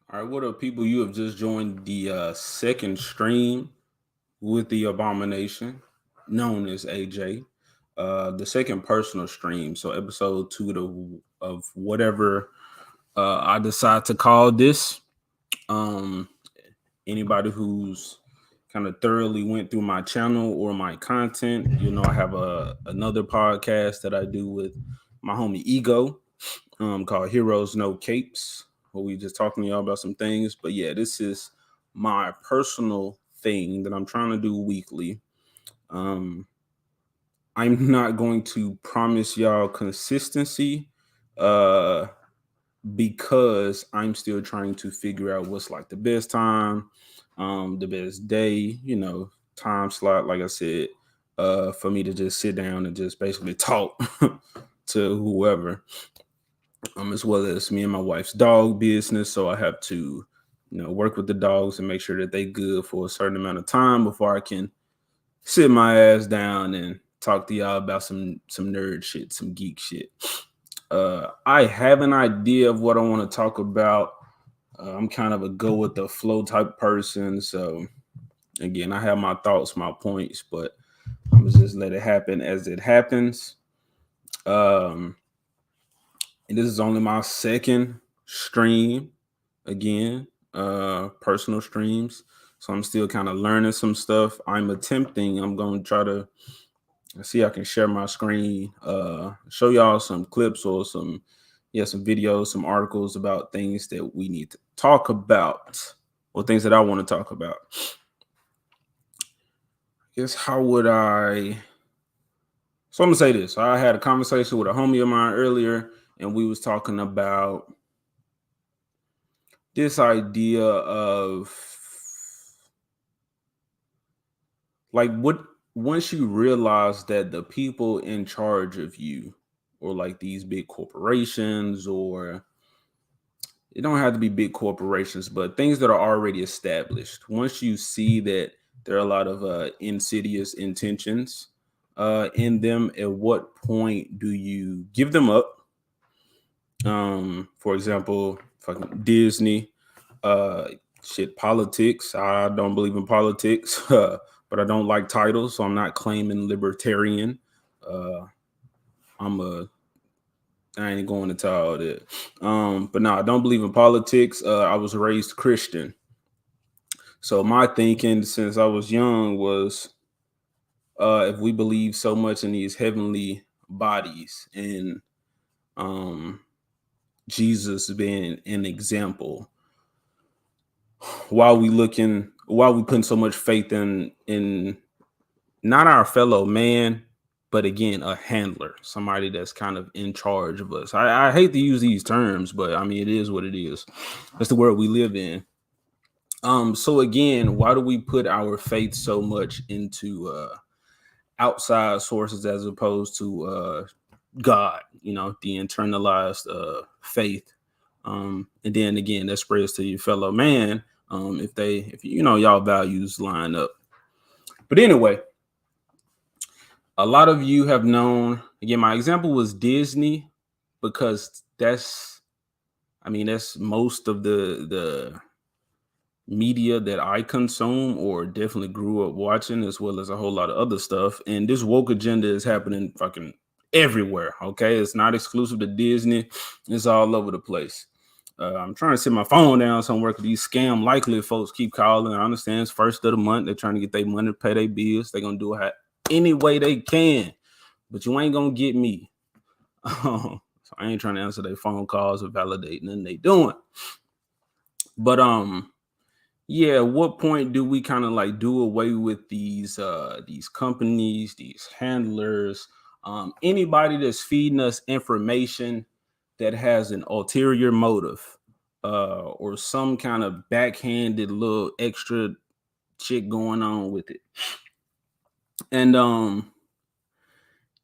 All right, what up, people? You have just joined the second stream with the abomination, known as AJ. The second personal stream, so episode two of whatever I decide to call this. Um, Anybody who's kind of thoroughly went through my channel or my content, I have another podcast that I do with my homie Ego, called Heroes No Capes, where we just talking to y'all about some things. But yeah, this is my personal thing that I'm trying to do weekly. Um, I'm not going to promise y'all consistency, uh, because I'm still trying to figure out what's like the best time, the best day, time slot. Like I said, for me to just sit down and just basically talk to whoever, as well as me and my wife's dog business. So I have to, work with the dogs and make sure that they good for a certain amount of time before I can sit my ass down and talk to y'all about some nerd shit, some geek shit. I have an idea of what I want to talk about. I'm kind of a go with the flow type person, so again, I have my thoughts, my points, but I'm gonna just let it happen as it happens. Um, and this is only my second stream again, personal streams. So I'm still kind of learning some stuff. I'm going to try to see I can share my screen, show y'all some clips or some videos, some articles about things that we need to talk about or things that I want to talk about. I guess how would I So I'm gonna say this. I had a conversation with a homie of mine earlier, and we was talking about this idea of like what once you realize that the people in charge of you, or like these big corporations, or it don't have to be big corporations, but things that are already established, once you see that there are a lot of insidious intentions in them, at what point do you give them up? For example, fucking Disney, uh, shit, politics. I don't believe in politics, but I don't like titles, so I'm not claiming libertarian. Uh, I'm a I ain't going into all that. But no, I don't believe in politics. I was raised Christian, so my thinking since I was young was, if we believe so much in these heavenly bodies and um, Jesus being an example, while we putting so much faith in not our fellow man, but again a handler, somebody that's kind of in charge of us. I hate to use these terms, but I mean it is what it is. That's the world we live in. So again, why do we put our faith so much into outside sources as opposed to God, the internalized faith? And then again, that spreads to your fellow man, if y'all values line up. But anyway, a lot of you have known. Again, my example was Disney because that's most of the media that I consume or definitely grew up watching, as well as a whole lot of other stuff. And this woke agenda is happening fucking everywhere. Okay, it's not exclusive to Disney. It's all over the place. I'm trying to sit my phone down somewhere because these scam likely folks keep calling. I understand it's first of the month. They're trying to get their money to pay their bills. They're gonna do it any way they can, but you ain't gonna get me. So I ain't trying to answer their phone calls or validate nothing they doing. But yeah, at what point do we kind of like do away with these companies, these handlers, anybody that's feeding us information that has an ulterior motive, or some kind of backhanded little extra shit going on with it? And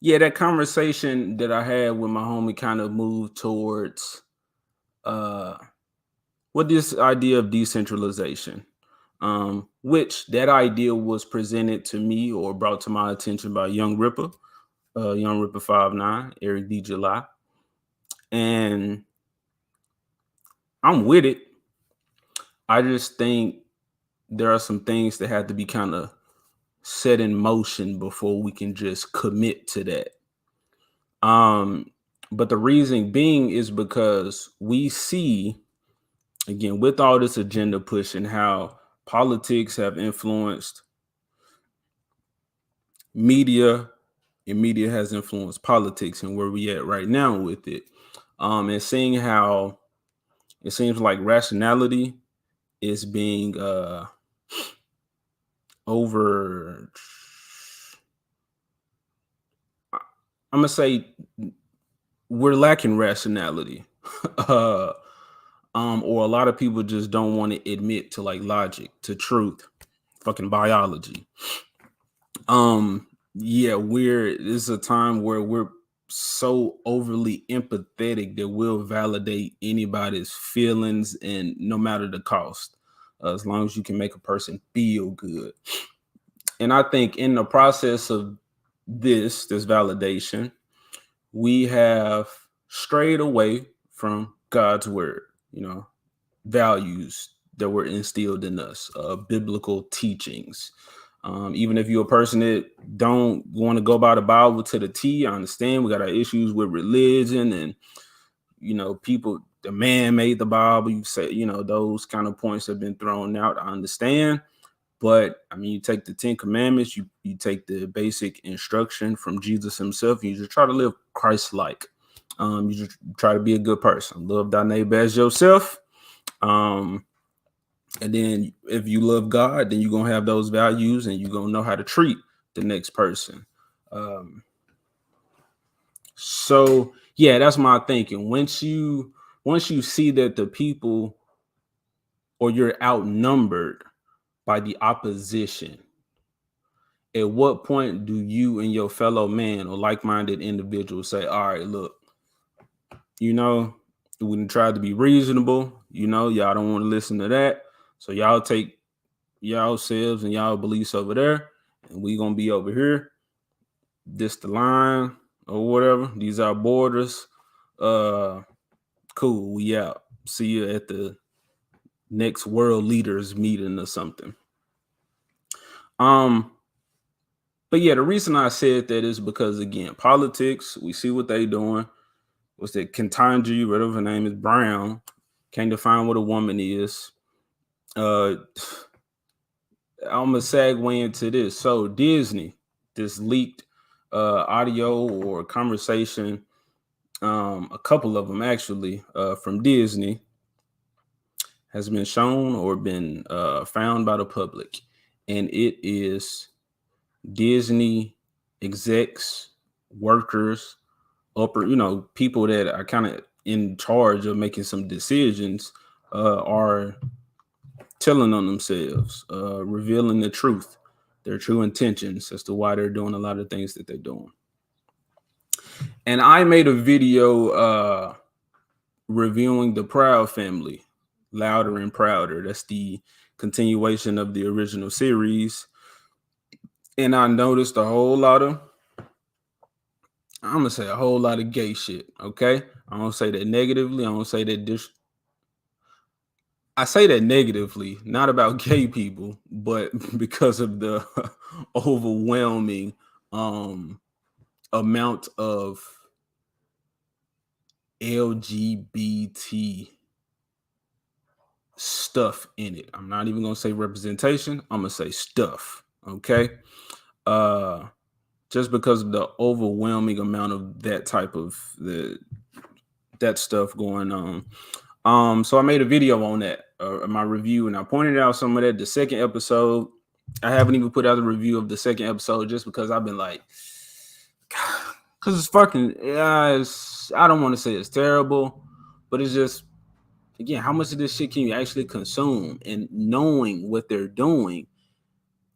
yeah, that conversation that I had with my homie kind of moved towards uh what this idea of decentralization, which that idea was presented to me or brought to my attention by Young Ripper 5'9", Eric D. July. And I'm with it. I just think there are some things that have to be kind of set in motion before we can just commit to that. Um, but the reason being is because we see, again, with all this agenda push and how politics have influenced media and media has influenced politics and where we at right now with it. And seeing how it seems like rationality is being over, I'm gonna say we're lacking rationality. uh or a lot of people just don't want to admit to like logic, to truth, fucking biology. Yeah, this is a time where we're so overly empathetic that we'll validate anybody's feelings and no matter the cost, as long as you can make a person feel good. And I think in the process of this validation, we have strayed away from God's word, values that were instilled in us, biblical teachings. Even if you're a person that don't want to go by the Bible to the T, I understand we got our issues with religion and people. The man made the Bible. You say those kind of points have been thrown out. I understand, but I mean, you take the 10 Commandments, you take the basic instruction from Jesus himself, and you just try to live Christ-like. You just try to be a good person. Love thy neighbor as yourself. And then if you love God, then you're going to have those values and you're going to know how to treat the next person. So yeah, that's my thinking. Once you see that the people or you're outnumbered by the opposition, at what point do you and your fellow man or like-minded individual say, all right, look, we done tried to be reasonable, y'all don't want to listen to that. So y'all take y'all selves and y'all beliefs over there, and we gonna be over here. This the line or whatever. These are borders. Cool. We out. See you at the next world leaders meeting or something. But yeah, the reason I said that is because again, politics. We see what they doing. What's that? Ketanji, whatever her name is, Brown, can't define what a woman is. I'm gonna segue into this. So Disney, this leaked audio or conversation, a couple of them actually, from Disney, has been shown or been found by the public, and it is Disney execs, workers, people that are kind of in charge of making some decisions, are telling on themselves, revealing the truth, their true intentions as to why they're doing a lot of things that they're doing. And I made a video reviewing the Proud Family, Louder and Prouder. That's the continuation of the original series. And I noticed a whole lot of, I'm going to say a whole lot of gay shit, okay? I don't say that negatively. I don't say that I say that negatively, not about gay people, but because of the overwhelming amount of LGBT stuff in it. I'm not even gonna say representation. I'm gonna say stuff. Okay. Just because of the overwhelming amount of that type of that stuff going on. So I made a video on that, my review, and I pointed out some of that. The second episode, I haven't even put out a review of the second episode just because I've been like, because it's fucking, I don't want to say it's terrible, but it's just, again, how much of this shit can you actually consume? And knowing what they're doing,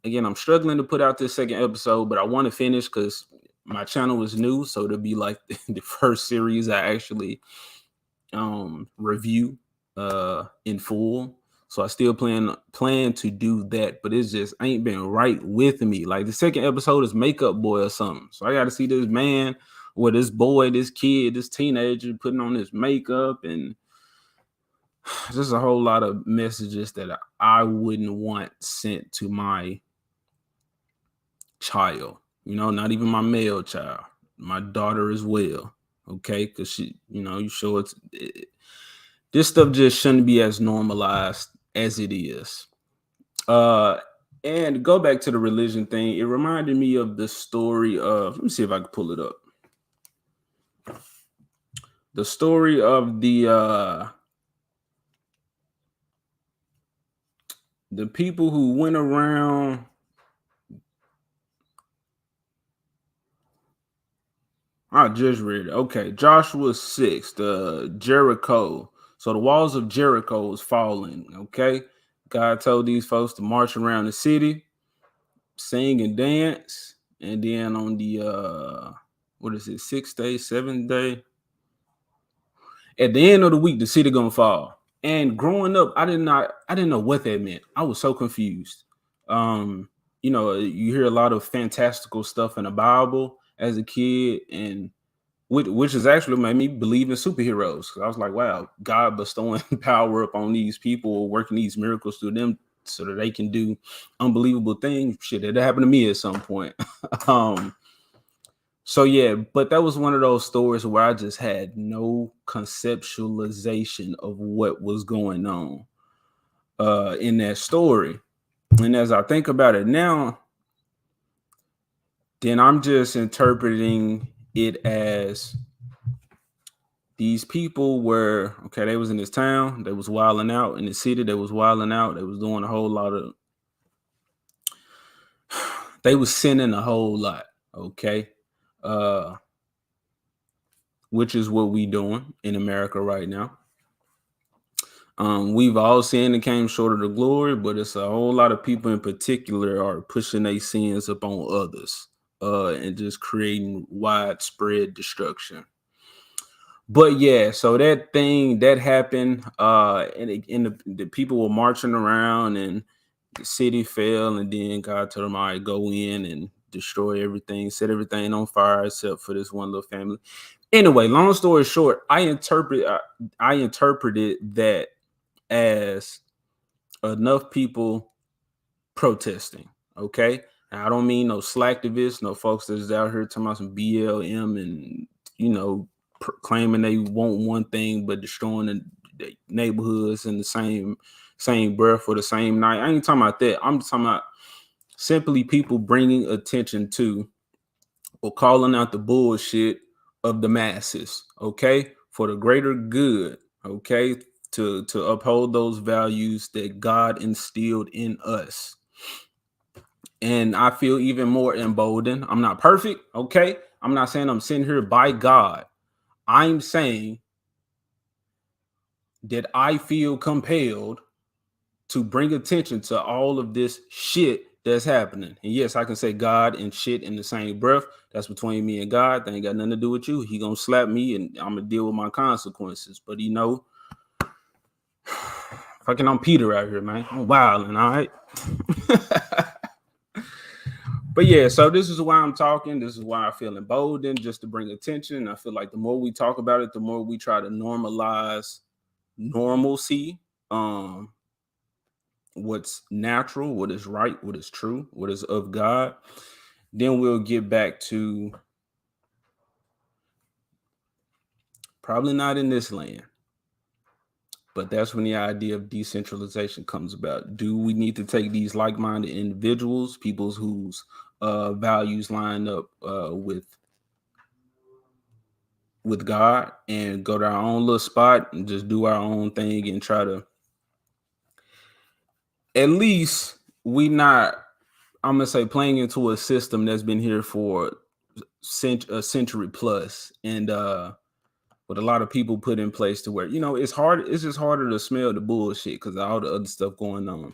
again, I'm struggling to put out this second episode, but I want to finish because my channel is new, so it'll be like the first series I actually review in full. So I still plan to do that, but it's just ain't been right with me. Like the second episode is Makeup Boy or something, so I got to see this man or this boy, this kid, this teenager putting on this makeup, and there's a whole lot of messages that I wouldn't want sent to my child, not even my male child, my daughter as well. Okay, because she, you show this stuff just shouldn't be as normalized as it is. Uh, and go back to the religion thing. It reminded me of the story of. Let me see if I can pull it up. The story of the people who went around. I just read it. Okay, Joshua 6, the Jericho. So the walls of Jericho was falling. Okay, God told these folks to march around the city, sing and dance, and then on the what is it, 6th day, 7th day, at the end of the week, the city gonna fall. And growing up, I didn't know what that meant. I was so confused. You hear a lot of fantastical stuff in the Bible as a kid, and which has actually made me believe in superheroes. I was like, wow, God bestowing power upon these people, working these miracles through them so that they can do unbelievable things. Shit, that happened to me at some point. So yeah, but that was one of those stories where I just had no conceptualization of what was going on in that story. And as I think about it now, then I'm just interpreting it as these people were okay. They was in this town. They was wilding out in the city. They was wilding out. They was doing a whole lot of. They was sinning a whole lot. Okay, which is what we doing in America right now. We've all sinned and came short of the glory, but it's a whole lot of people in particular are pushing their sins upon others, and just creating widespread destruction. But yeah, so that thing that happened, and the people were marching around, and the city fell, and then God told them, "All right, go in and destroy everything, set everything on fire except for this one little family." Anyway, long story short, I interpreted that as enough people protesting. Okay, now, I don't mean no slacktivists, no folks that's out here talking about some BLM and claiming they want one thing but destroying the neighborhoods in the same breath or the same night. I ain't talking about that. I'm talking about simply people bringing attention to or calling out the bullshit of the masses. Okay, for the greater good. Okay, to uphold those values that God instilled in us. And I feel even more emboldened. I'm not perfect, okay? I'm not saying I'm sitting here by God. I'm saying that I feel compelled to bring attention to all of this shit that's happening. And yes, I can say God and shit in the same breath. That's between me and God. That ain't got nothing to do with you. He gonna slap me and I'm gonna deal with my consequences. But fucking I'm Peter out here, man. I'm wilding, all right? But yeah, so this is why I'm talking. This is why I feel emboldened, just to bring attention. I feel like the more we talk about it, the more we try to normalize normalcy, what's natural, what is right, what is true, what is of God. Then we'll get back to probably not in this land, but that's when the idea of decentralization comes about. Do we need to take these like-minded individuals, people whose values line up with God, and go to our own little spot and just do our own thing and try to, at least we not, I'm gonna say, playing into a system that's been here for a century plus, and with a lot of people put in place to where it's just harder to smell the bullshit because of all the other stuff going on.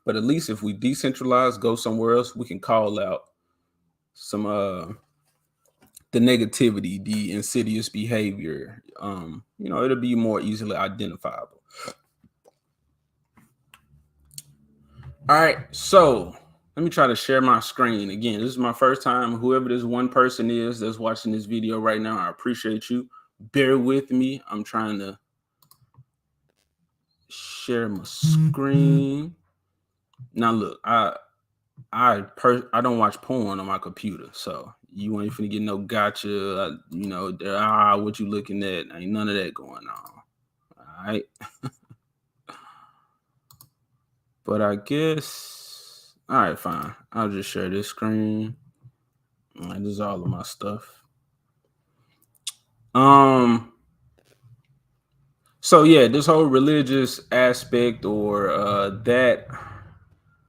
But at least if we decentralize, go somewhere else, we can call out some the negativity, the insidious behavior. It'll be more easily identifiable. All right, so let me try to share my screen again. This is my first time. Whoever this one person is that's watching this video right now, I appreciate you. Bear with me. I'm trying to share my screen. Now look, I don't watch porn on my computer, so you ain't finna get no gotcha. What you looking at? Ain't none of that going on. All right. But I guess, all right, fine. I'll just share this screen. All right, this is all of my stuff. So yeah, this whole religious aspect or that.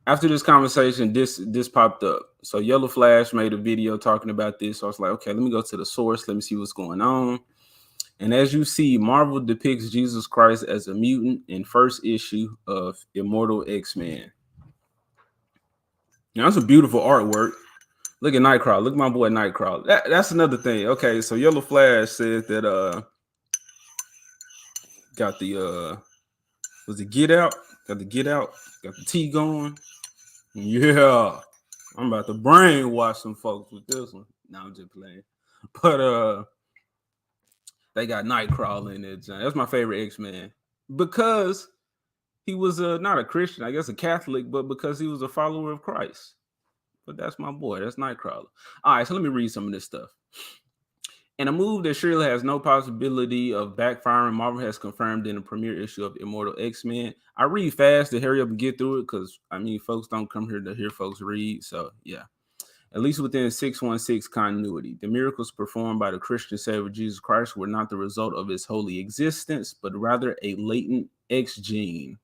After this conversation, this popped up. So Yellow Flash made a video talking about this. So I was like, okay, let me go to the source. Let me see what's going on. And as you see, Marvel depicts Jesus Christ as a mutant in first issue of Immortal X-Men. Now, that's a beautiful artwork. Look at Nightcrawler. Look at my boy Nightcrawler. That's another thing. Okay, so Yellow Flash said that got the was it Get Out? Got the Get Out, got the T going. Yeah. I'm about to brainwash some folks with this one. No, I'm just playing. But they got Nightcrawler in it. That's my favorite X-Men. Because he was not a Christian, I guess a Catholic, but because he was a follower of Christ. But that's my boy. That's Nightcrawler. All right, so let me read some of this stuff. In a move that surely has no possibility of backfiring, Marvel has confirmed in the premiere issue of Immortal X-Men. I read fast to hurry up and get through it because, folks don't come here to hear folks read. So, yeah. At least within 616 continuity, the miracles performed by the Christian Savior Jesus Christ were not the result of his holy existence, but rather a latent X gene.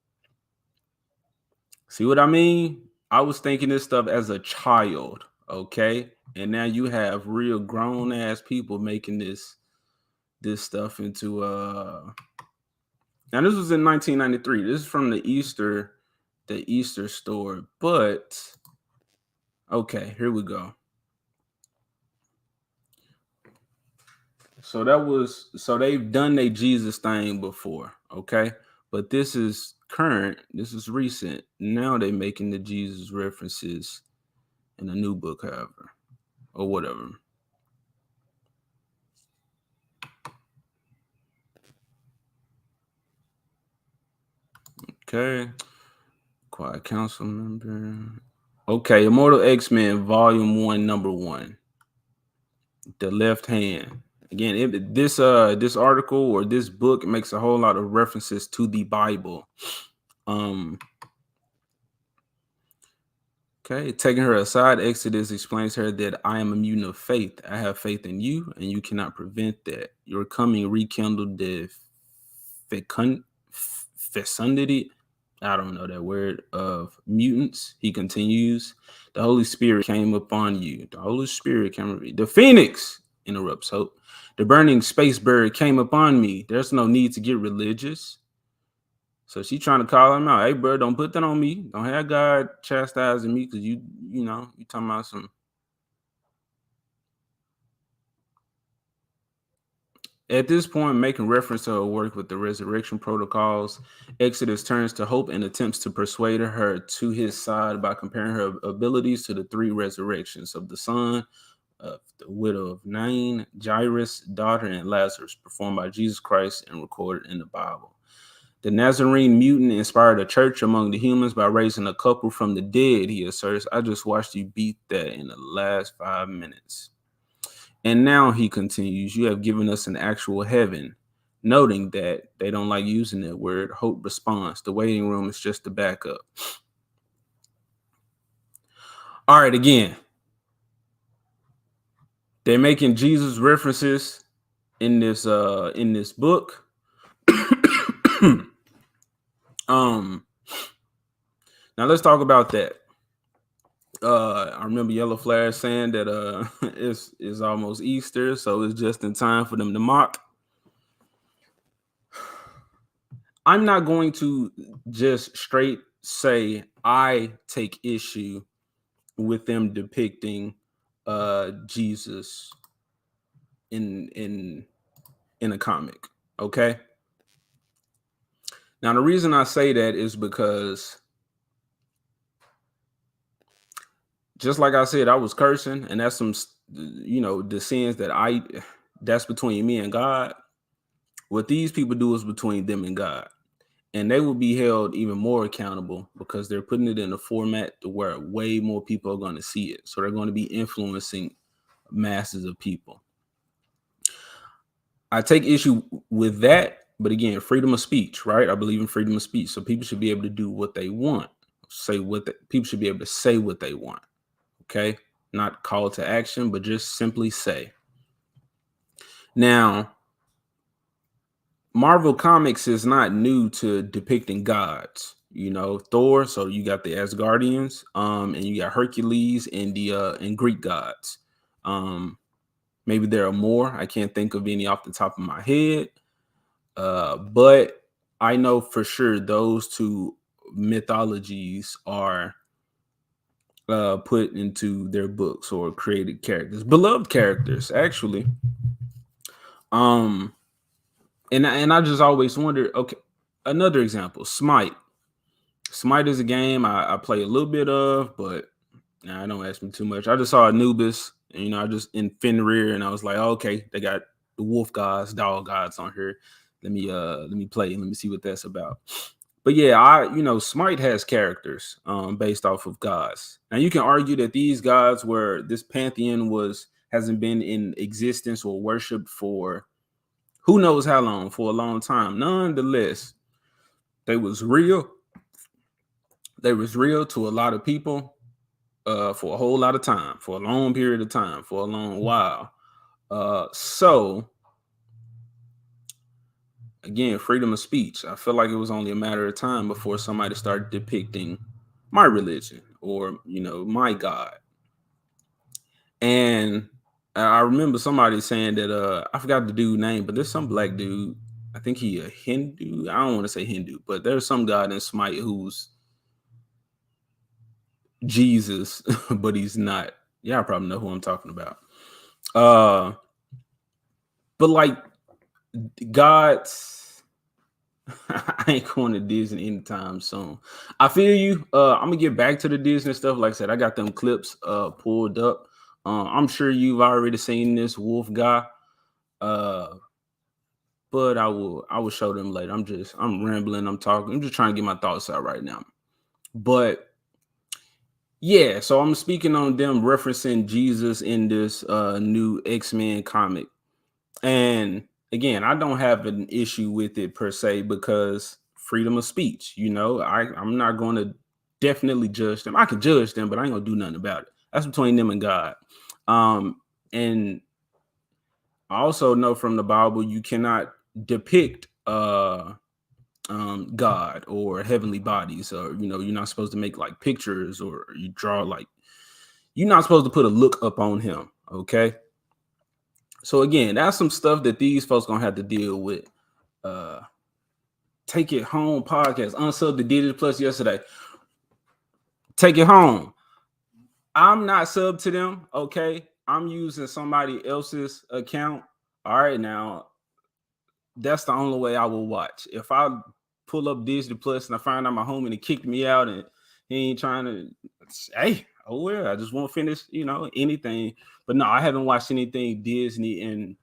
See what I mean? I was thinking this stuff as a child, okay? And now you have real grown-ass people making this stuff into now this was in 1993. This is from the Easter store, but okay, here we go. So they've done their Jesus thing before, okay? But this is current, this is recent. Now they're making the Jesus references in a new book, however, or whatever. Okay. Quiet Council member. Okay, Immortal X-Men, Volume 1, Number 1. The left hand. Again, this article or this book makes a whole lot of references to the Bible. Okay, taking her aside, Exodus explains to her that I am a mutant of faith. I have faith in you, and you cannot prevent that. Your coming rekindled the fecundity, I don't know that word, of mutants. He continues, the Holy Spirit came upon you. The Holy Spirit came upon me. The Phoenix, interrupts Hope. The burning space bird came upon me. There's no need to get religious. So she's trying to call him out. Hey, bro, don't put that on me. Don't have God chastising me because you talking about some. At this point, making reference to her work with the resurrection protocols, Exodus turns to Hope and attempts to persuade her to his side by comparing her abilities to the three resurrections of the son, of the widow of Nain, Jairus' daughter, and Lazarus, performed by Jesus Christ and recorded in the Bible. The Nazarene mutant inspired a church among the humans by raising a couple from the dead, he asserts. I just watched you beat that in the last 5 minutes. And now, he continues, you have given us an actual heaven. Noting that they don't like using that word, Hope responds, the waiting room is just the backup. All right, again. They're making Jesus references in this book. Now let's talk about that. I remember Yellow Flash saying that it's almost Easter, so it's just in time for them to mock. I'm not going to just straight say I take issue with them depicting Jesus in a comic, okay? Now the reason I say that is because, just like I said, I was cursing, and that's some, the sins that's between me and God. What these people do is between them and God. and they will be held even more accountable because they're putting it in a format to where way more people are going to see it. So they're going to be influencing masses of people. I take issue with that, but again, freedom of speech, right? I believe in freedom of speech, so people should be able to do what they want, people should be able to say what they want. Okay, not call to action, but just simply say. Now, Marvel Comics is not new to depicting gods. You know, Thor. So you got the Asgardians, and you got Hercules and the and Greek gods. Maybe there are more. I can't think of any off the top of my head. But I know for sure those two mythologies are put into their books or created characters, beloved characters, actually. And I just always wondered. Okay, another example, Smite. Smite is a game I play a little bit of, but I don't ask me too much. I just saw Anubis, and, I just in Fenrir, and I was like, oh, okay, they got the wolf gods, dog gods on here. Let me play and let me see what that's about. But yeah, Smite has characters based off of gods. Now you can argue that these gods this pantheon hasn't been in existence or worshipped for who knows how long, for a long time. Nonetheless, they was real. They was real to a lot of people for a whole lot of time, for a long period of time, for a long while. So again, freedom of speech. I feel like it was only a matter of time before somebody started depicting my religion or my God. And I remember somebody saying that I forgot the dude's name, but there's some black dude. I think he a Hindu. I don't want to say Hindu, but there's some god in Smite who's Jesus, but he's not. Yeah, I probably know who I'm talking about. But like God's, I ain't going to Disney anytime soon. I feel you. I'm gonna get back to the Disney stuff. Like I said, I got them clips pulled up. I'm sure you've already seen this wolf guy. But I will show them later. I'm rambling, I'm talking, I'm just trying to get my thoughts out right now. But yeah, so I'm speaking on them referencing Jesus in this new X-Men comic. And again, I don't have an issue with it per se because freedom of speech, I'm not going to definitely judge them. I can judge them, but I ain't gonna do nothing about it. That's between them and God. And I also know from the Bible you cannot depict God or heavenly bodies, or you're not supposed to make like pictures or you draw like you're not supposed to put a look up on him. Okay. So again, that's some stuff that these folks gonna have to deal with. Take It Home podcast, unsubbed to Digital Plus yesterday. Take It Home. I'm not sub to them. Okay. I'm using somebody else's account. All right, now that's the only way I will watch. If I pull up Disney Plus and I find out my homie and he kicked me out and he ain't trying to, hey, oh well, I just won't finish, anything. But no, I haven't watched anything Disney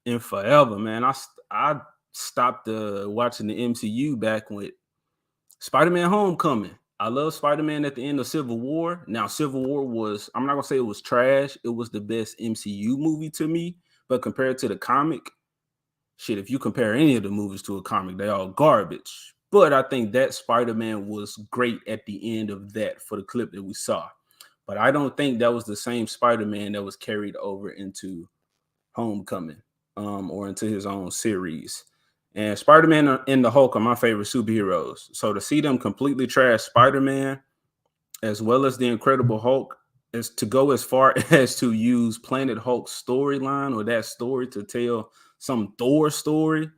in forever, man. I stopped watching the MCU back with Spider-Man Homecoming. I love Spider-Man at the end of Civil War. Now, Civil War was, I'm not gonna say it was trash. It was the best MCU movie to me, but compared to the comic, shit, if you compare any of the movies to a comic, they all garbage. But I think that Spider-Man was great at the end of that for the clip that we saw. But I don't think that was the same Spider-Man that was carried over into Homecoming or into his own series. And Spider-Man and the Hulk are my favorite superheroes. So to see them completely trash Spider-Man as well as the Incredible Hulk is to go as far as to use Planet Hulk's storyline or that story to tell some Thor story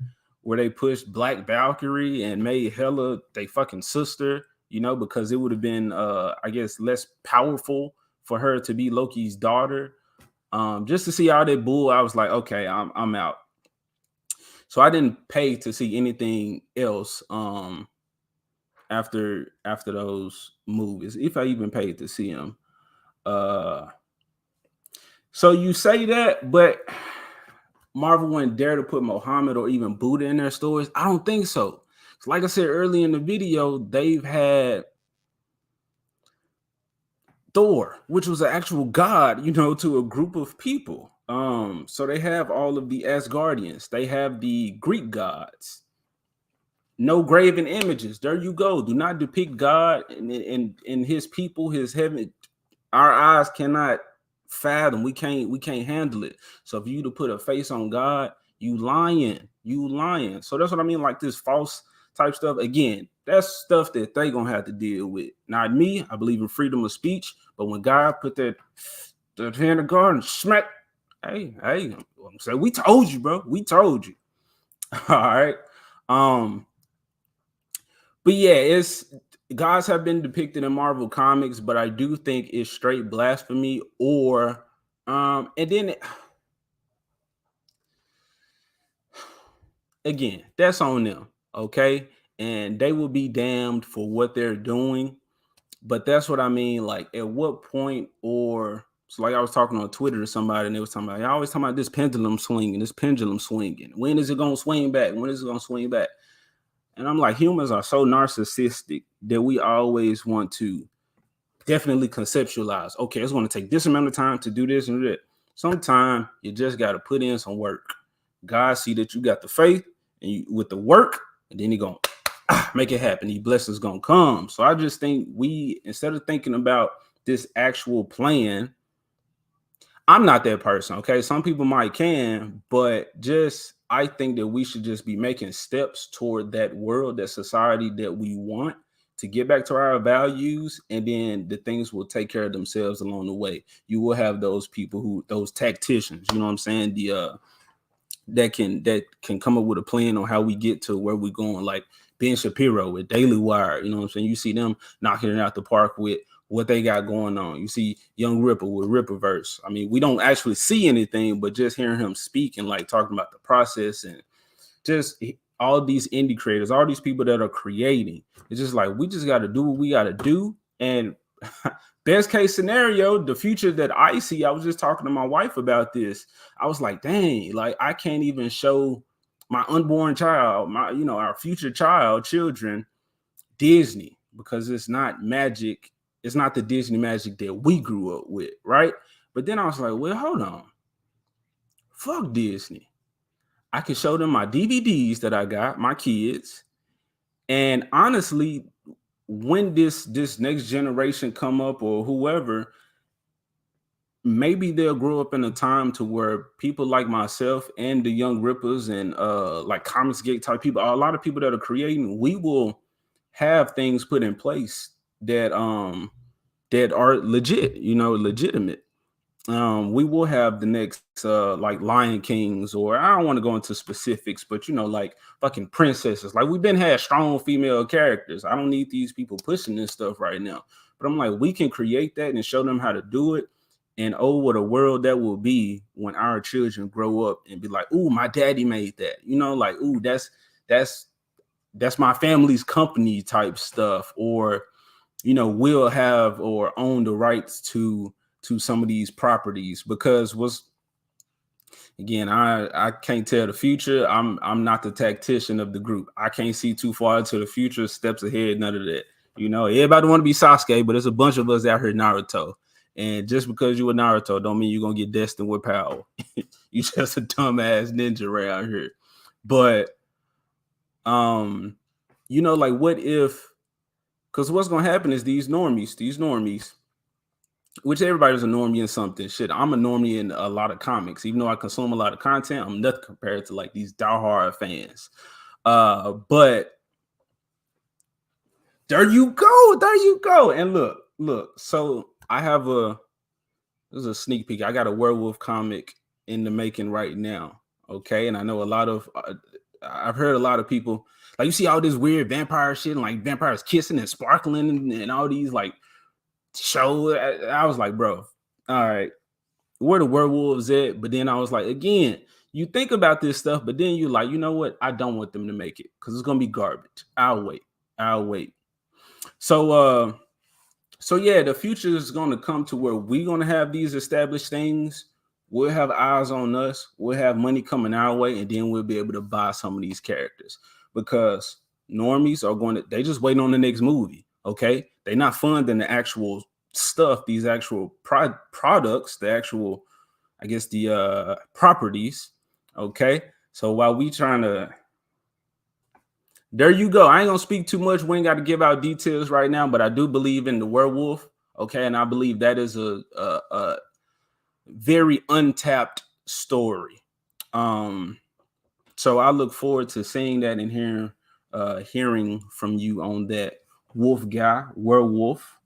where they pushed Black Valkyrie and made Hela they fucking sister, because it would have been I guess less powerful for her to be Loki's daughter. Just to see all that bull, I was like, okay, I'm out. So I didn't pay to see anything else after those movies, if I even paid to see them. So you say that, but Marvel wouldn't dare to put Muhammad or even Buddha in their stories. I don't think so. like I said earlier in the video, they've had Thor, which was an actual god, to a group of people. So they have all of the Asgardians, they have the Greek gods. No graven images. There you go. Do not depict God and his people, his heaven. Our eyes cannot fathom. We can't handle it. So for you to put a face on God, you lying. You lying. So that's what I mean. Like this false type stuff. Again, that's stuff that they gonna have to deal with. Not me. I believe in freedom of speech. But when God put that hand of God and smack, hey, say we told you, bro. We told you. All right. But yeah, it's gods have been depicted in Marvel comics, but I do think it's straight blasphemy or and then again, that's on them, okay? And they will be damned for what they're doing. But that's what I mean. Like, at what point, or so like I was talking on Twitter to somebody, and they was talking about, I always talking about this pendulum swinging, this pendulum swinging. When is it gonna swing back? When is it gonna swing back? And I'm like, humans are so narcissistic that we always want to definitely conceptualize. Okay, it's going to take this amount of time to do this and that. Sometimes you just got to put in some work. God see that you got the faith and you with the work, and then He gonna make it happen. These blessings gonna come. So I just think we, instead of thinking about this actual plan, I'm not that person. Okay, some people might can, but just I think that we should just be making steps toward that world, that society that we want, to get back to our values, and then the things will take care of themselves along the way. You will have those people those tacticians, you know what I'm saying? That can come up with a plan on how we get to where we're going, like Ben Shapiro with Daily Wire, you know what I'm saying? You see them knocking it out the park with what they got going on. You see Young Ripper with Ripperverse. I mean, we don't actually see anything, but just hearing him speak and like talking about the process and just all these indie creators, all these people that are creating, it's just like, we just got to do what we got to do. And best case scenario, the future that I see, I was just talking to my wife about this. I was like, dang, like I can't even show my unborn child, our future children, Disney, because it's not magic. It's not the Disney magic that we grew up with, right? But then I was like, well, hold on. Fuck Disney. I can show them my DVDs that I got, my kids. And honestly, when this next generation come up or whoever, maybe they'll grow up in a time to where people like myself and the Young Rippers and like Comics Gate type people, a lot of people that are creating, we will have things put in place that are legit, legitimate. We will have the next like Lion Kings, or I don't want to go into specifics, but like fucking princesses. Like, we've been had strong female characters. I don't need these people pushing this stuff right now. But I'm like, we can create that and show them how to do it. And oh, what a world that will be when our children grow up and be like, "Ooh, my daddy made that." Like, "Ooh, that's my family's company" type stuff. Or, we'll have or own the rights to some of these properties, because again, I can't tell the future. I'm not the tactician of the group. I can't see too far into the future, steps ahead, none of that. Everybody want to be Sasuke, but there's a bunch of us out here Naruto. And just because you a Naruto don't mean you're gonna get destined with power. You just a dumbass ninja around here. But like, what if, because what's gonna happen is these normies, which everybody's a normie in something. Shit, I'm a normie in a lot of comics. Even though I consume a lot of content, I'm nothing compared to like these diehard fans. But there you go. And look. So I have this is a sneak peek. I got a werewolf comic in the making right now. Okay, and I know a lot of I've heard a lot of people, like, you see all this weird vampire shit and like vampires kissing and sparkling and all these like show. I was like, bro, all right, where the werewolves at? But then I was like, again, you think about this stuff, but then you're like, you know what? I don't want them to make it because it's gonna be garbage. I'll wait. So yeah, the future is gonna come to where we're gonna have these established things. We'll have eyes on us. We'll have money coming our way, and then we'll be able to buy some of these characters, because normies are going to, they just waiting on the next movie. Okay. They're not funding the actual stuff, these actual products, the actual, I guess, the properties. Okay. So while we trying to, there you go. I ain't gonna speak too much. We ain't got to give out details right now, but I do believe in the werewolf. Okay. And I believe that is a very untapped story. So I look forward to seeing that and hearing from you on that wolf guy, werewolf.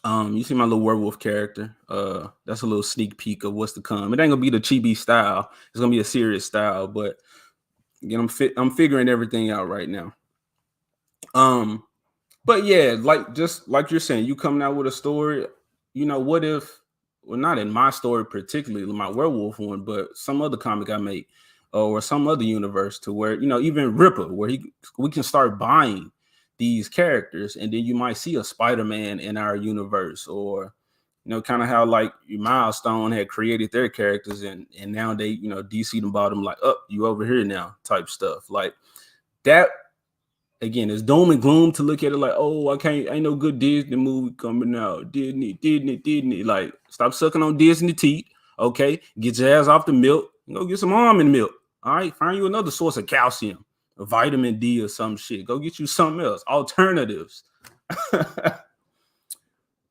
You see my little werewolf character. That's a little sneak peek of what's to come. It ain't gonna be the chibi style. It's gonna be a serious style, but again, I'm figuring everything out right now. But yeah, like just like you're saying, you coming out with a story. What if, well, not in my story particularly, my werewolf one, but some other comic I make, or some other universe to where even Ripper, where we can start buying these characters, and then you might see a Spider-Man in our universe, or kind of how like Milestone had created their characters, and now they DC them bought them, like, up, you over here now type stuff like that. Again, it's doom and gloom to look at it like, oh, ain't no good Disney movie coming out. Disney. Like, stop sucking on Disney teeth. Okay, get your ass off the milk and go get some almond milk. All right, find you another source of calcium, or vitamin D, or some shit. Go get you something else, alternatives.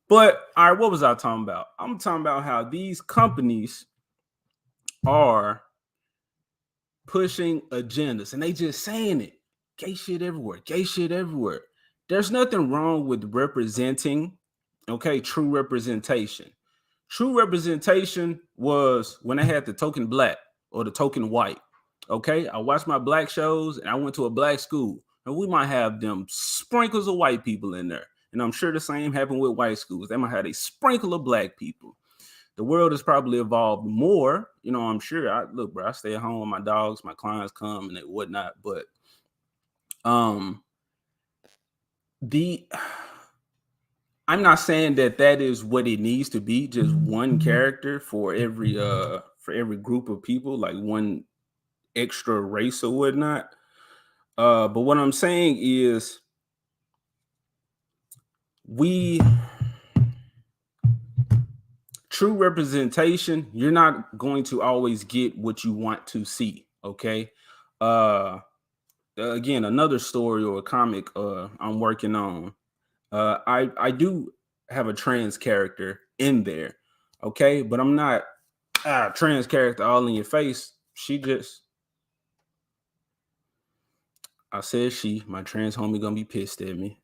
But all right, what was I talking about? I'm talking about how these companies are pushing agendas, and they just saying it. Gay shit everywhere. There's nothing wrong with representing, okay, true representation. True representation was when I had the token black or the token white. Okay, I watched my black shows and I went to a black school, and we might have them sprinkles of white people in there. And I'm sure the same happened with white schools. They might have a sprinkle of black people. The world has probably evolved more. I'm sure. I stay at home with my dogs, my clients come and whatnot, but I'm not saying that is what it needs to be, just one character for every group of people, like one extra race or whatnot. But what I'm saying is true representation, you're not going to always get what you want to see. Okay. Again, another story or a comic I'm working on. I do have a trans character in there, okay, but I'm not trans character all in your face. I said my trans homie gonna be pissed at me.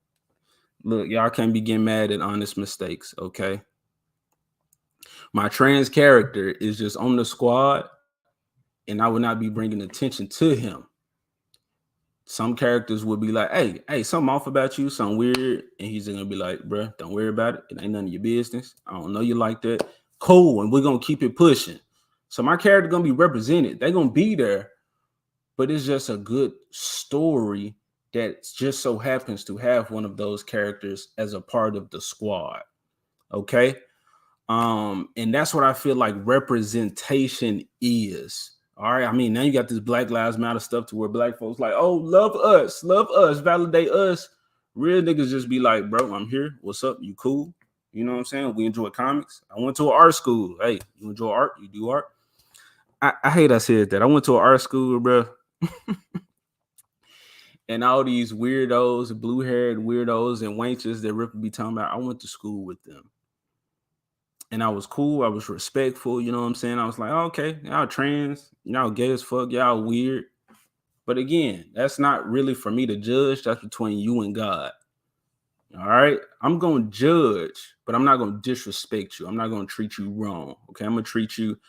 Look, y'all can't be getting mad at honest mistakes, okay? My trans character is just on the squad, and I would not be bringing attention to him. Some characters would be like, hey, something off about you, something weird. And he's gonna be like, bruh, don't worry about it. It ain't none of your business. I don't know you like that. Cool. And we're gonna keep it pushing. So my character gonna be represented. They're gonna be there, but it's just a good story that just so happens to have one of those characters as a part of the squad. Okay. And that's what I feel like representation is. All right. I mean, now you got this Black Lives Matter stuff to where black folks like, oh, love us, validate us. Real niggas just be like, bro, I'm here. What's up? You cool? You know what I'm saying? We enjoy comics. I went to an art school. Hey, you enjoy art? You do art? I hate I said that. I went to an art school, bro. And all these weirdos, blue-haired weirdos and wenches that Ripper be talking about, I went to school with them. And I was cool. I was respectful. You know what I'm saying? I was like, oh, okay, y'all trans, y'all gay as fuck, y'all weird. But again, that's not really for me to judge. That's between you and God. All right. I'm going to judge, but I'm not going to disrespect you. I'm not going to treat you wrong. Okay. I'm going to treat you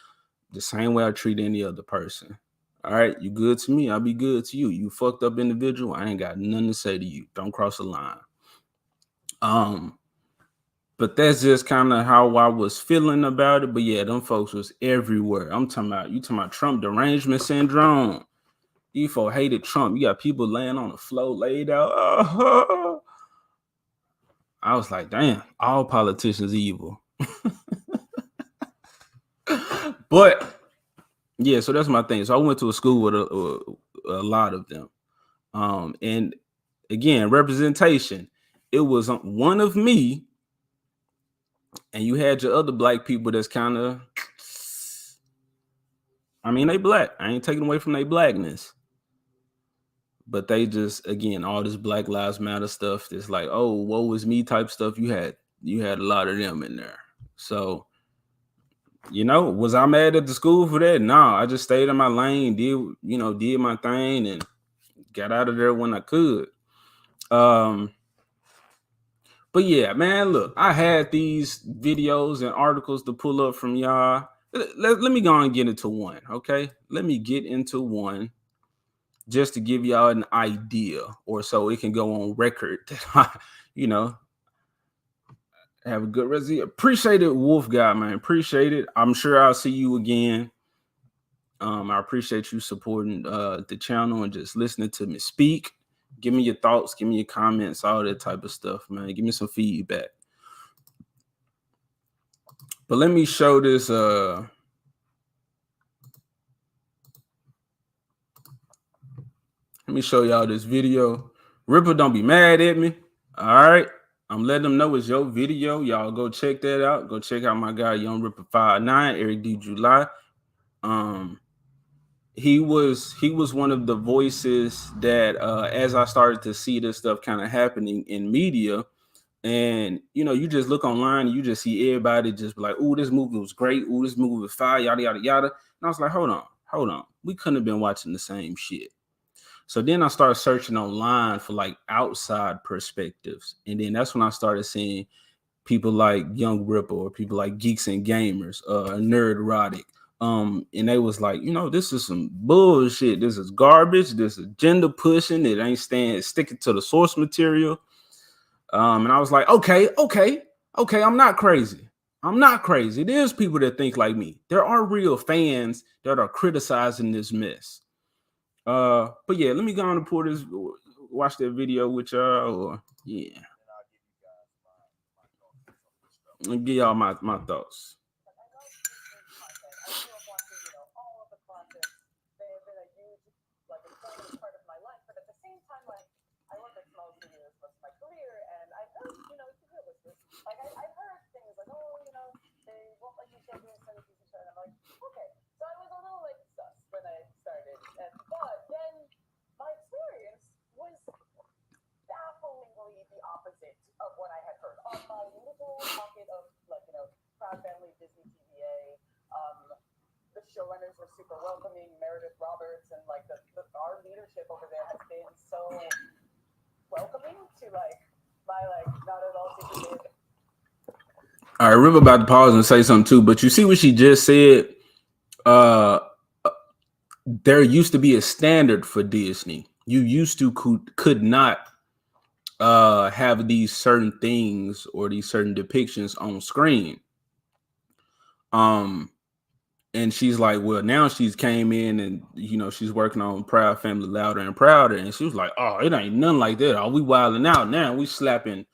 the same way I treat any other person. All right. You good to me, I'll be good to you. You fucked up individual, I ain't got nothing to say to you. Don't cross the line. But that's just kind of how I was feeling about it. But yeah, them folks was everywhere. You talking about Trump derangement syndrome. You folk hated Trump. You got people laying on the floor, laid out. Oh. I was like, damn, all politicians evil. But yeah, so that's my thing. So I went to a school with a lot of them. And again, representation. It was one of me, and you had your other black people that's kind of, I mean, they black. I ain't taking away from their blackness. But they just, again, all this Black Lives Matter stuff, this like, oh, woe is me type stuff. You had a lot of them in there. So, was I mad at the school for that? Nah, I just stayed in my lane, did my thing, and got out of there when I could. But yeah, man, look, I had these videos and articles to pull up from y'all. Let me go and get into one, okay? Let me get into one just to give y'all an idea, or so it can go on record that I, have a good rest of the Appreciate it, Wolf Guy, man. Appreciate it. I'm sure I'll see you again. I appreciate you supporting the channel and just listening to me speak. Give me your thoughts, give me your comments, all that type of stuff, man. Give me some feedback. But let me show this. Let me show y'all this video. Ripper, don't be mad at me. All right. I'm letting them know it's your video. Y'all go check that out. Go check out my guy, Young Ripper 59, Eric D. July. He was one of the voices that as I started to see this stuff kind of happening in media, and you just look online and you just see everybody just be like, oh, this movie was great, oh, this movie was fire, yada yada yada. And I was like, hold on, we couldn't have been watching the same shit. So then I started searching online for like outside perspectives, and then that's when I started seeing people like Young Ripper or people like Geeks and Gamers, Nerdrotic. And they was like, this is some bullshit. This is garbage. This is agenda pushing. It ain't sticking to the source material. And I was like, okay. I'm not crazy. It is people that think like me. There are real fans that are criticizing this mess. But yeah, let me go on and watch that video with y'all. Or yeah, I'll give y'all my thoughts. Showrunners were super welcoming. Meredith Roberts and like our leadership over there has been so welcoming to my not at all secretive. All right, Riv about to pause and say something too, but you see what she just said? There used to be a standard for Disney. You used to could not have these certain things or these certain depictions on screen. And she's like, well, now she's came in and, she's working on Proud Family Louder and Prouder. And she was like, oh, it ain't nothing like that. Oh, we wilding out now. We slapping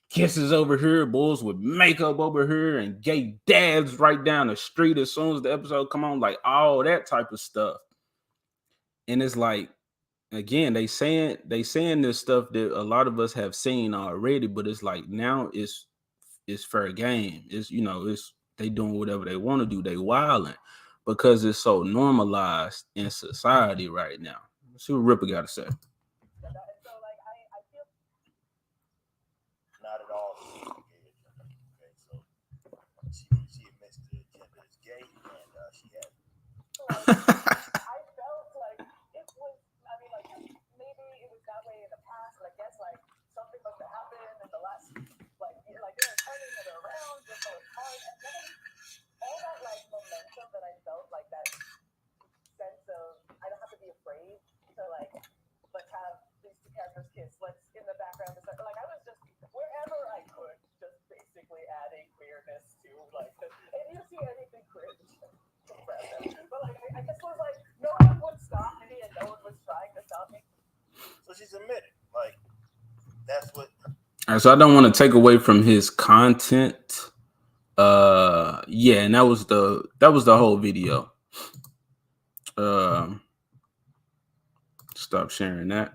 kisses over here, boys with makeup over here, and gay dads right down the street as soon as the episode come on, like all that type of stuff. And it's like, again, they saying this stuff that a lot of us have seen already, but it's like now it's fair game. It's it's they doing whatever they want to do. They wilding because it's so normalized in society right now. Let's see what Ripper got to say. So like I feel not at all. Okay, so she admits the gender is gay, and she has. I felt like it was. I mean, like maybe it was that way in the past, but I guess like something must have happened in the last they're turning it around just so it's hard, and then all that like momentum that I felt, like that sense of I don't have to be afraid to like let's have these two characters kiss, let's in the background, like I was just wherever I could, just basically adding queerness to like if you see anything cringe, but like I just was like no one would stop me and no one was trying to stop me. So she's admitted, like that's what. All right, so I don't want to take away from his content. Yeah, and that was the whole video. Stop sharing that.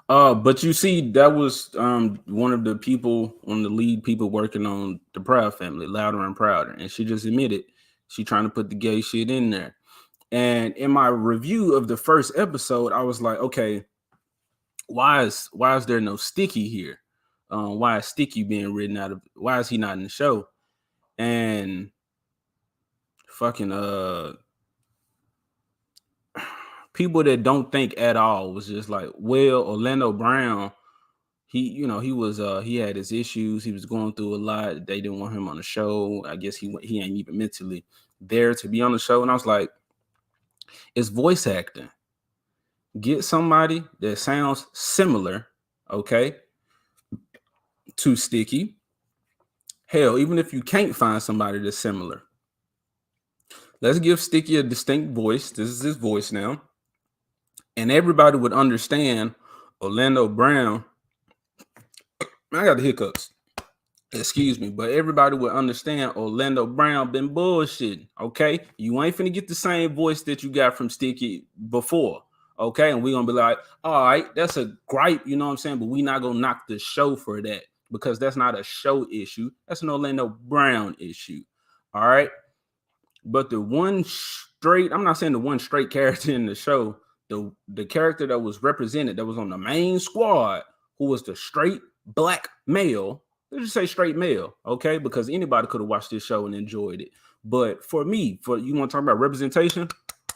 But you see, that was one of the lead people working on the Proud Family, Louder and Prouder, and she just admitted she trying to put the gay shit in there. And in my review of the first episode, I was like, okay, why is there no Sticky here? Why is Sticky being written out of? Why is he not in the show? And fucking people that don't think at all was just like, well, Orlando Brown, he had his issues, he was going through a lot, they didn't want him on the show. I guess he ain't even mentally there to be on the show. And I was like, it's voice acting. Get somebody that sounds similar, okay, to Sticky. Hell, even if you can't find somebody that's similar, let's give Sticky a distinct voice. This is his voice now. And everybody would understand Orlando Brown. I got the hiccups. Excuse me, but everybody would understand Orlando Brown been bullshitting. Okay, you ain't finna get the same voice that you got from Sticky before. Okay, and we're gonna be like, all right, that's a gripe, you know what I'm saying? But we not gonna knock the show for that because that's not a show issue. That's an Orlando Brown issue. All right, but I'm not saying the one straight character in the show, the character that was represented, that was on the main squad, who was the straight black male. Let's just say straight male, okay? Because anybody could have watched this show and enjoyed it. But for me, you want to talk about representation,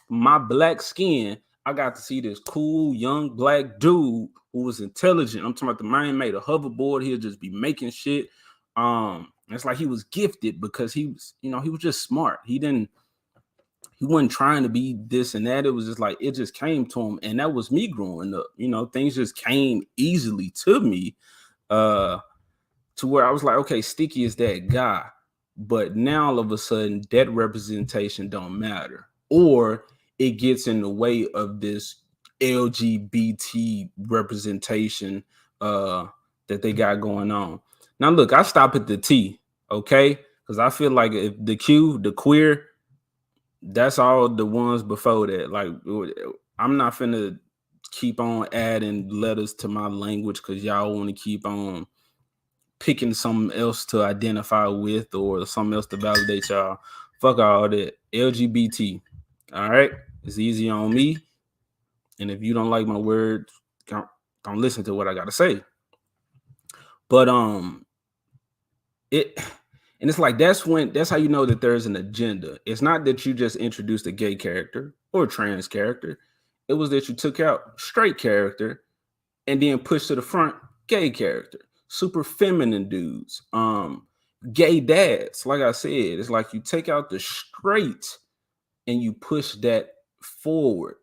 my black skin, I got to see this cool young black dude who was intelligent. I'm talking about the man made a hoverboard. He'll just be making shit. It's like he was gifted because he was just smart. He wasn't trying to be this and that. It was just like, it just came to him. And that was me growing up. Things just came easily to me. To where I was like, okay, Sticky is that guy. But now all of a sudden that representation don't matter. Or it gets in the way of this LGBT representation that they got going on. Now look, I stop at the T, okay? Because I feel like if the Q, the queer, that's all the ones before that. Like, I'm not finna keep on adding letters to my language because y'all want to keep on picking something else to identify with or something else to validate y'all. Fuck all that. LGBT. All right. It's easy on me. And if you don't like my words, don't listen to what I gotta say. But it's like that's how you know that there's an agenda. It's not that you just introduced a gay character or a trans character. It was that you took out straight character and then pushed to the front gay character. Super feminine dudes, gay dads. Like I said, it's like you take out the straight and you push that forward.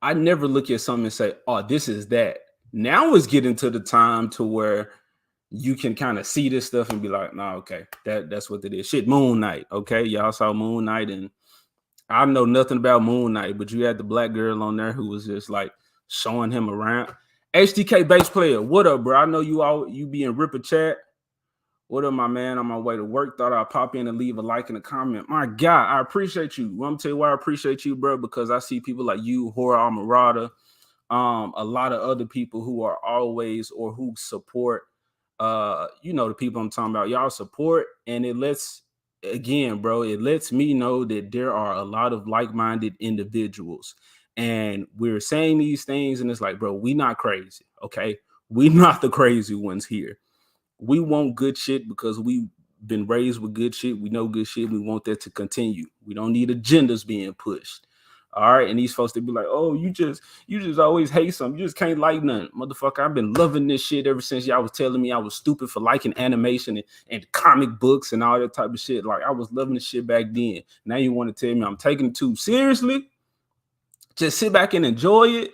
I never look at something and say, oh, this is that. Now it's getting to the time to where you can kind of see this stuff and be like, nah, okay, that's what it is. Shit, Moon Knight. Okay, y'all saw Moon Knight, and I know nothing about Moon Knight, but you had the black girl on there who was just like showing him around. HDK bass player, what up, bro? I know you be in Ripper chat. What up, my man? On my way to work, thought I'd pop in and leave a like and a comment. My God, I appreciate you. I'm gonna tell you why I appreciate you, bro, because I see people like you, Horror Almarada, a lot of other people who are always or who support, the people I'm talking about. Y'all support, and it lets me know that there are a lot of like-minded individuals. And we're saying these things, and it's like, bro, we not crazy, okay? We not the crazy ones here. We want good shit because we've been raised with good shit. We know good shit. We want that to continue. We don't need agendas being pushed. All right. And these folks, they be like, oh, you just always hate something. You just can't like nothing. Motherfucker, I've been loving this shit ever since y'all was telling me I was stupid for liking animation and comic books and all that type of shit. Like, I was loving this shit back then. Now you want to tell me I'm taking it too seriously? Just sit back and enjoy it.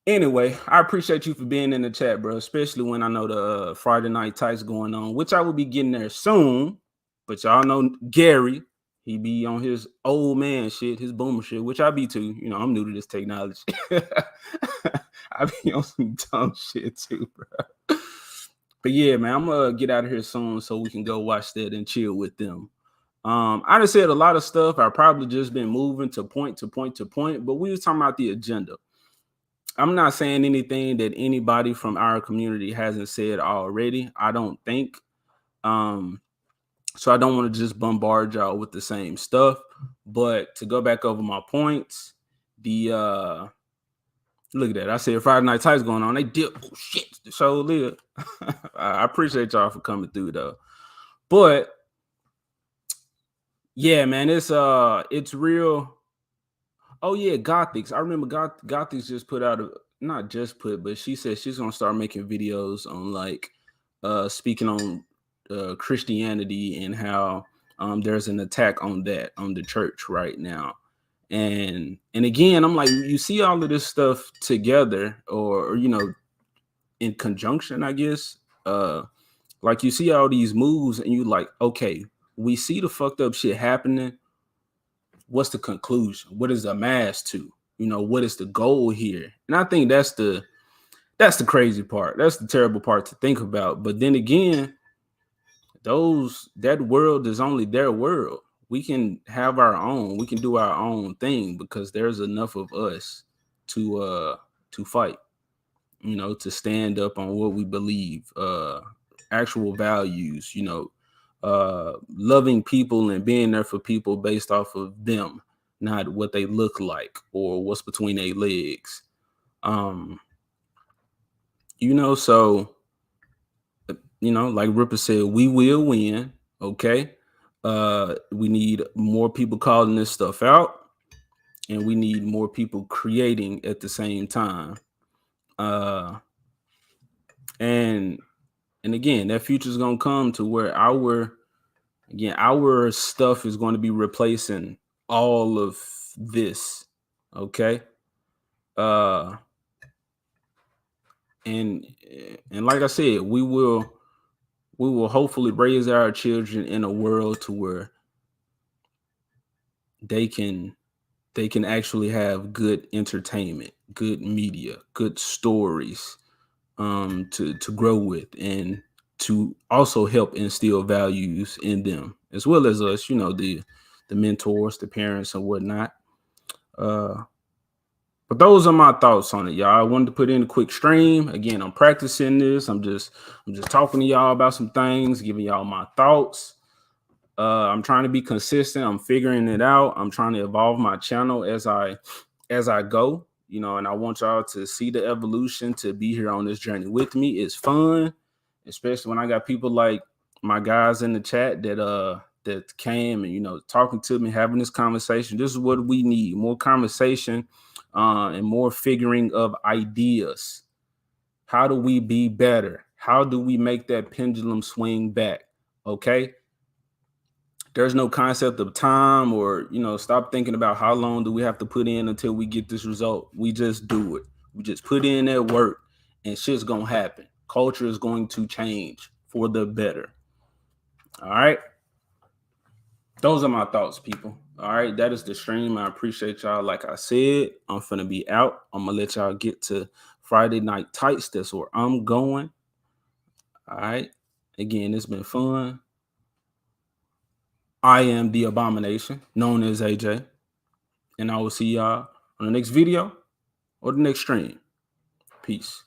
Anyway, I appreciate you for being in the chat, bro, especially when I know the Friday Night Tights going on, which I will be getting there soon. But y'all know Gary, he be on his old man shit, his boomer shit, which I be too. I'm new to this technology. I be on some dumb shit too, bro. But yeah, man, I'm gonna get out of here soon so we can go watch that and chill with them. I done said a lot of stuff. I've probably just been moving to point, but we was talking about the agenda. I'm not saying anything that anybody from our community hasn't said already. I don't think. So I don't want to just bombard y'all with the same stuff. But to go back over my points, the look at that. I said Friday Night Tights going on. They did. Oh shit, the show live. I appreciate y'all for coming through though. But yeah, man, it's real. Oh yeah, Gothics. I remember Gothics just put out not just put, but she said she's gonna start making videos on like speaking on Christianity and how there's an attack on that on the church right now. And again, I'm like, you see all of this stuff together, or you know, in conjunction, I guess. Like you see all these moves, and you like, okay, we see the fucked up shit happening. What's the conclusion? What is the mass to? You know, what is the goal here? And I think that's the crazy part. That's the terrible part to think about. But then again, that world is only their world. We can have our own. We can do our own thing because there's enough of us to fight. You know, to stand up on what we believe, actual values. You know, loving people and being there for people based off of them, not what they look like or what's between their legs. You know, so you know, like Ripper said, we will win. Okay. We need more people calling this stuff out, and we need more people creating at the same time. And again, that future is gonna come to where our stuff is going to be replacing all of this. Okay. And like I said, we will hopefully raise our children in a world to where they can actually have good entertainment, good media, good stories to grow with, and to also help instill values in them as well as us, you know, the mentors, the parents and whatnot. But those are my thoughts on it, y'all. I wanted to put in a quick stream. Again, I'm practicing this. I'm just talking to y'all about some things, giving y'all my thoughts. I'm trying to be consistent. I'm figuring it out. I'm trying to evolve my channel as I go, you know, and I want y'all to see the evolution, to be here on this journey with me. It's fun, especially when I got people like my guys in the chat that came and, you know, talking to me, having this conversation. This is what we need: more conversation and more figuring of ideas. How do we be better? How do we make that pendulum swing back? Okay. There's no concept of time, or, you know, stop thinking about how long do we have to put in until we get this result. We just do it. We just put in that work and shit's going to happen. Culture is going to change for the better. All right. Those are my thoughts, people. All right. That is the stream. I appreciate y'all. Like I said, I'm finna be out. I'm going to let y'all get to Friday Night Tights. That's where I'm going. All right. Again, it's been fun. I am the Abomination, known as AJ, and I will see y'all on the next video or the next stream. Peace.